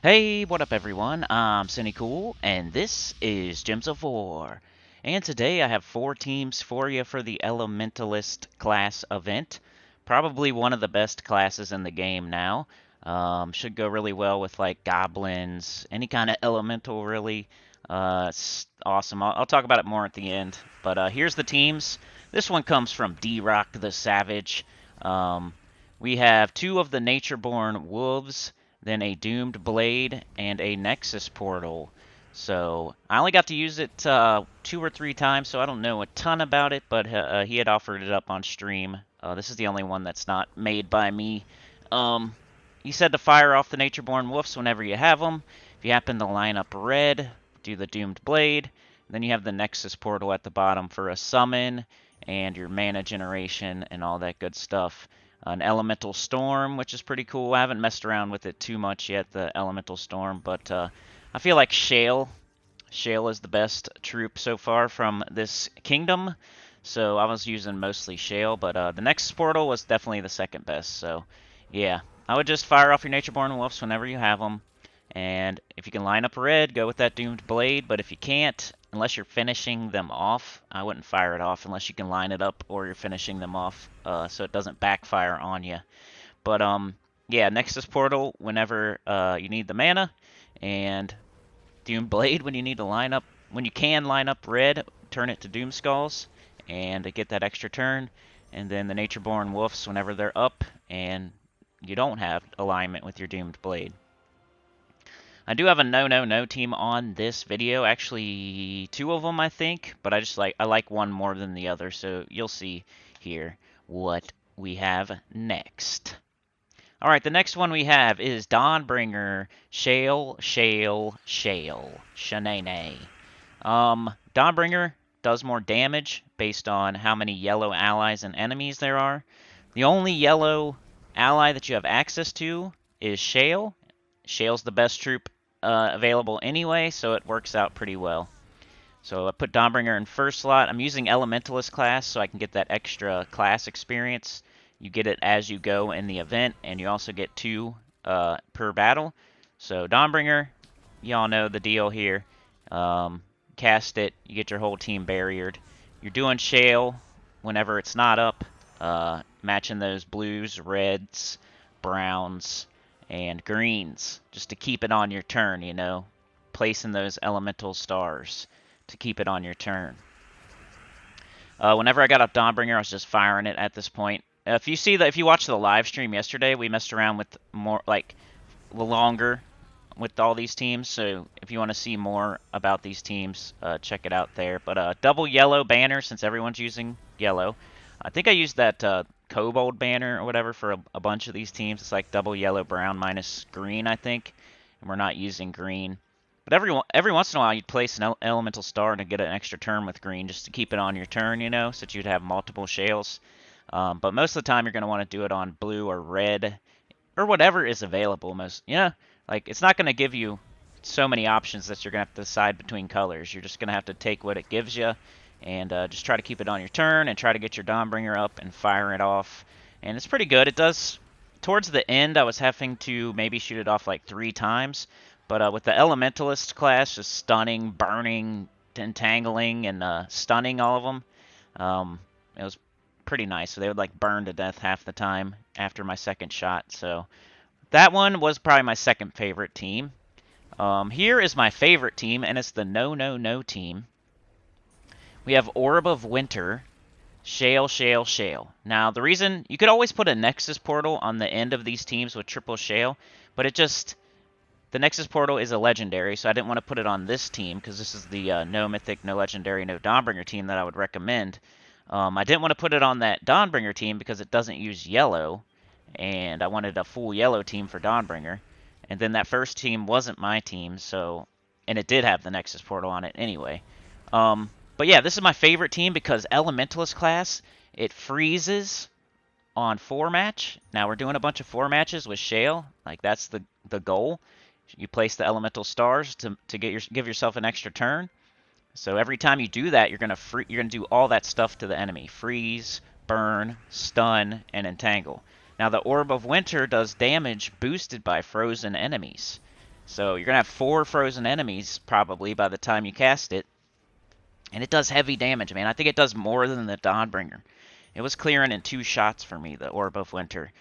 Hey, what up everyone? I'm Sinnycool, and this is Gems of War. And today I have 4 teams for you for the Elementalist class event. Probably one of the best classes in the game now. Should go really well with like goblins, any kind of elemental really. It's awesome. I'll talk about it more at the end. But here's the teams. This one comes from D-Rock the Savage. Um, we have 2 of the Natureborn Wolves, then a Doomed Blade, and a Nexus Portal. So I only got to use it 2 or 3 times, so I don't know a ton about it, but he had offered it up on stream. This is the only one that's not made by me. He said to fire off the Natureborn Wolves whenever you have them. If you happen to line up red, do the Doomed Blade. Then you have the Nexus Portal at the bottom for a summon and your mana generation and all that good stuff. An Elemental Storm, which is pretty cool. I haven't messed around with it too much yet, the Elemental Storm, but I feel like Shale is the best troop so far from this kingdom, so I was using mostly Shale, but the Nexus Portal was definitely the second best, so yeah. I would just fire off your Natureborn Wolves whenever you have them, and if you can line up red, go with that Doomed Blade, but if you can't, unless you're finishing them off, I wouldn't fire it off unless you can line it up or you're finishing them off, so it doesn't backfire on you. But yeah, Nexus Portal whenever you need the mana, and Doom Blade when you need to line up, when you can line up red, turn it to Doom Skulls, and get that extra turn. And then the Natureborn Wolves whenever they're up, and you don't have alignment with your Doomed Blade. I do have a no team on this video, actually 2 of them I think, but I like one more than the other, so you'll see here what we have next. Alright, the next one we have is Dawnbringer, Shale. Shanane. Dawnbringer does more damage based on how many yellow allies and enemies there are. The only yellow ally that you have access to is Shale. Shale's the best troop available anyway, so it works out pretty well. So I put Dawnbringer in first slot. I'm using Elementalist class so I can get that extra class experience. You get it as you go in the event, and you also get 2 per battle. So Dawnbringer, y'all know the deal here. Cast it, you get your whole team barriered. You're doing Shale whenever it's not up, matching those blues, reds, browns, and greens, just to keep it on your turn, you know, placing those elemental stars to keep it on your turn. Whenever I got up Dawnbringer, I was just firing it at this point. If you watched the live stream yesterday, we messed around with more, like, longer with all these teams, so if you want to see more about these teams, check it out there. But double yellow banner, since everyone's using yellow. I think I used that Kobold banner or whatever for a bunch of these teams. It's like double yellow, brown minus green, I think. And we're not using green. But every once in a while, you'd place an elemental star to get an extra turn with green, just to keep it on your turn, you know, so that you'd have multiple shales. But most of the time, you're going to want to do it on blue or red, or whatever is available. Like, it's not going to give you so many options that you're going to have to decide between colors. You're just going to have to take what it gives you, and just try to keep it on your turn, and try to get your Dawnbringer up and fire it off. And it's pretty good. It does, towards the end, I was having to maybe shoot it off like 3 times. But with the Elementalist class, just stunning, burning, entangling, and stunning all of them, it was pretty nice. So they would like burn to death half the time after my second shot. So that one was probably my second favorite team. Here is my favorite team, and it's the no team. We have Orb of Winter, Shale. Now, the reason, you could always put a Nexus Portal on the end of these teams with triple Shale, but the Nexus Portal is a legendary, so I didn't want to put it on this team, because this is the no Mythic, no Legendary, no Dawnbringer team that I would recommend. I didn't want to put it on that Dawnbringer team because it doesn't use yellow, and I wanted a full yellow team for Dawnbringer. And then that first team wasn't my team, and it did have the Nexus Portal on it anyway. But yeah, this is my favorite team because Elementalist class, it freezes on 4 match. Now we're doing a bunch of 4 matches with Shale. Like, that's the goal. You place the elemental stars to give yourself an extra turn. So every time you do that, you're gonna do all that stuff to the enemy: freeze, burn, stun, and entangle. Now the Orb of Winter does damage boosted by frozen enemies. So you're going to have 4 frozen enemies probably by the time you cast it. And it does heavy damage, man. I think it does more than the Dawnbringer. It was clearing in 2 shots for me, the Orb of Winter.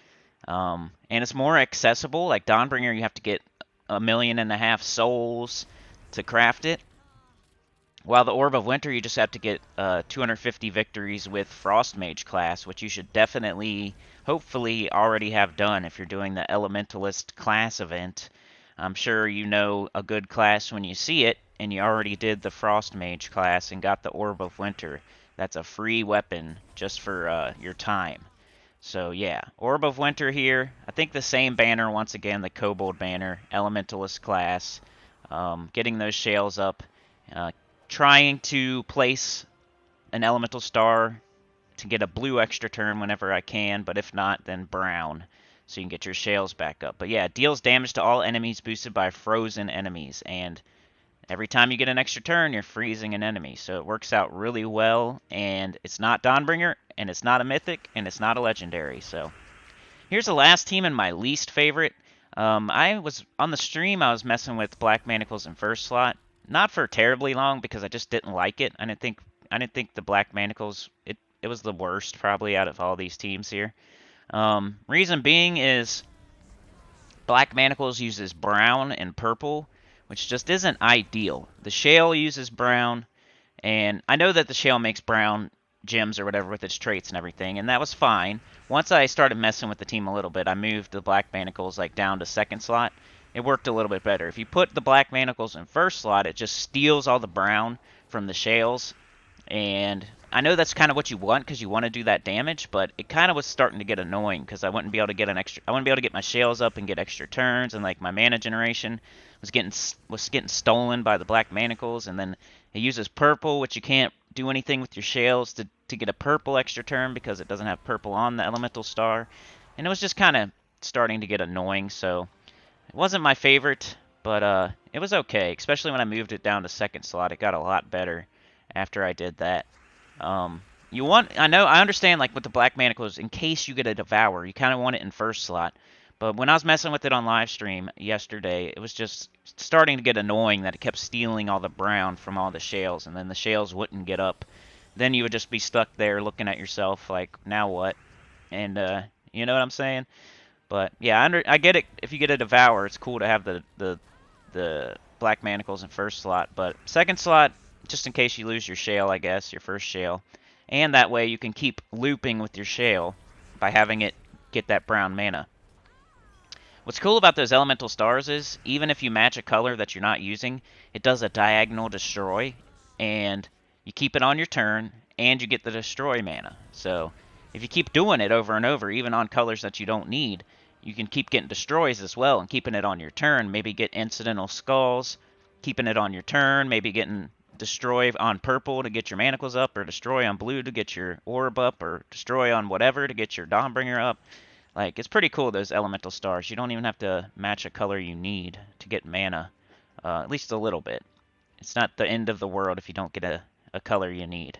And it's more accessible. Like Dawnbringer, you have to get 1.5 million souls to craft it. While the Orb of Winter, you just have to get 250 victories with Frost Mage class, which you should definitely, hopefully, already have done if you're doing the Elementalist class event. I'm sure you know a good class when you see it, and you already did the Frost Mage class and got the Orb of Winter. That's a free weapon just for your time. So yeah, Orb of Winter here. I think the same banner once again, the Kobold banner, Elementalist class. Getting those shales up. Trying to place an Elemental Star to get a blue extra turn whenever I can, but if not, then brown, so you can get your shales back up. But yeah, it deals damage to all enemies boosted by frozen enemies, and every time you get an extra turn, you're freezing an enemy, so it works out really well, and it's not Dawnbringer, and it's not a Mythic, and it's not a Legendary. So here's the last team and my least favorite. I was on the stream, I was messing with Black Manacles in first slot. Not for terribly long because I just didn't like it. I didn't think the Black Manacles, it was the worst probably out of all these teams here. Reason being is Black Manacles uses brown and purple, which just isn't ideal. The Shale uses brown, and I know that the Shale makes brown gems or whatever with its traits and everything, and that was fine. Once I started messing with the team a little bit, I moved the Black Manacles like down to second slot. It worked a little bit better. If you put the Black Manacles in first slot, it just steals all the brown from the shales. And I know that's kind of what you want because you want to do that damage, but it kind of was starting to get annoying because I wouldn't be able to get my shales up and get extra turns, and like my mana generation was getting stolen by the Black Manacles, and then it uses purple, which you can't do anything with your shales to get a purple extra turn because it doesn't have purple on the Elemental Star. And it was just kind of starting to get annoying, so it wasn't my favorite, but it was okay, especially when I moved it down to second slot. It got a lot better after I did that. I understand, like with the Black Manacles, in case you get a Devour, you kind of want it in first slot. But when I was messing with it on live stream yesterday, it was just starting to get annoying that it kept stealing all the brown from all the shales, and then the shales wouldn't get up. Then you would just be stuck there looking at yourself like, now what? And you know what I'm saying? But yeah, I get it. If you get a Devour, it's cool to have the Black Manacles in first slot. But second slot, just in case you lose your shale, I guess, your first shale. And that way you can keep looping with your shale by having it get that brown mana. What's cool about those Elemental Stars is, even if you match a color that you're not using, it does a diagonal destroy. And you keep it on your turn, and you get the destroy mana. So if you keep doing it over and over, even on colors that you don't need, you can keep getting destroys as well and keeping it on your turn. Maybe get incidental skulls, keeping it on your turn, maybe getting destroy on purple to get your manacles up, or destroy on blue to get your orb up, or destroy on whatever to get your Dawnbringer up. Like, it's pretty cool, those Elemental Stars. You don't even have to match a color you need to get mana, at least a little bit. It's not the end of the world if you don't get a color you need.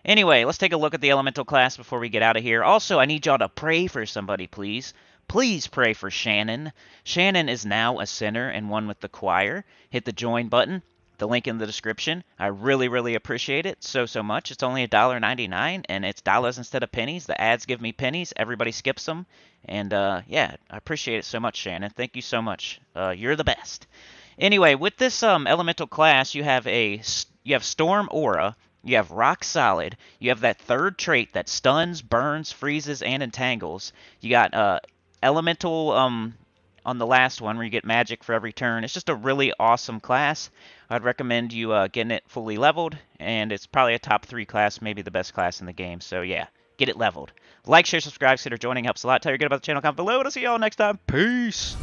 Anyway, let's take a look at the Elemental class before we get out of here. Also, I need y'all to pray for somebody, please. Please pray for Shannon. Shannon is now a sinner and one with the choir. Hit the join button, the link in the description. I really, really appreciate it so much. It's only $1.99, and it's dollars instead of pennies. The ads give me pennies. Everybody skips them. And yeah, I appreciate it so much, Shannon. Thank you so much. You're the best. Anyway, with this Elemental class, you have Storm Aura. You have Rock Solid. You have that third trait that stuns, burns, freezes, and entangles. You got Elemental on the last one where you get magic for every turn. It's just a really awesome class. I'd recommend you getting it fully leveled, and it's probably a top 3 class, maybe the best class in the game. So yeah, get it leveled. Like, share, subscribe, consider joining. Helps a lot. Tell your good about the channel. Comment below. And I'll see y'all next time. Peace.